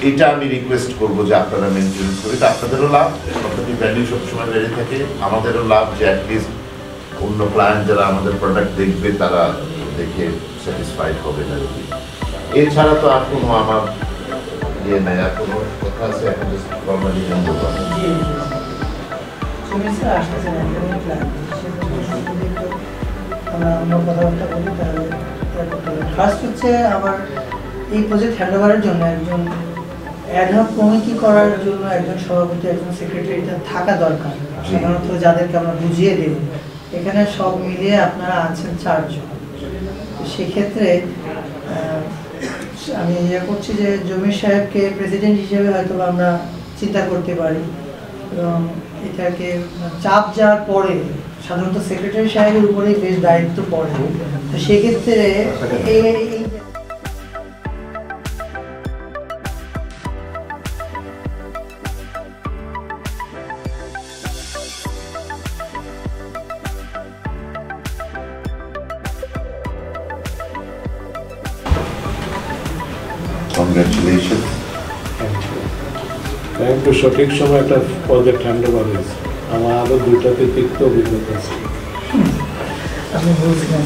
এটা আমি রিকোয়েস্ট করবো যে আপনারা মেনটেন করি, আপনাদেরও লাভ, কোম্পানির ভ্যালু সবসময় বেড়ে থাকে, আমাদেরও লাভ যে অ্যাটলিস্ট অন্য ক্লায়েন্ট যারা আমাদের প্রোডাক্ট দেখবে তারা দেখে স্যাটিসফাইড হবে না। এছাড়া তো আর কোনো আমার ইয়ে নেই, আর কোনো কথা আছে এখন ফর্মালি বন্ধ করা। আমরা কথাবার্তা বলি তাহলে ফার্স্ট হচ্ছে আমার এই প্রজেক্ট হ্যান্ডওভারের জন্য একজন অ্যাডহক কমিটি করার জন্য একজন সভাপতি, একজন সেক্রেটারিটা থাকা দরকার, সাধারণত যাদেরকে আমরা বুঝিয়ে দেব। এখানে সব মিলিয়ে আপনারা আছেন 4 জন। সেক্ষেত্রে আমি ইয়ে করছি যে জমির সাহেবকে প্রেসিডেন্ট হিসেবে হয়তো আমরা চিন্তা করতে পারি, এবং এটাকে চাপ যাওয়ার পরে সাধারণত সেক্রেটারি সাহেবের উপরেই বেশ দায়িত্ব পড়ে। তো সেক্ষেত্রে এই কংগ্রাচুলেশন। সঠিক সময় একটা প্রজেক্ট হ্যান্ডওভার হয়েছে। আমার আরো 2টা তিক্ত অভিজ্ঞতা আছে। আপনি বলছিলেন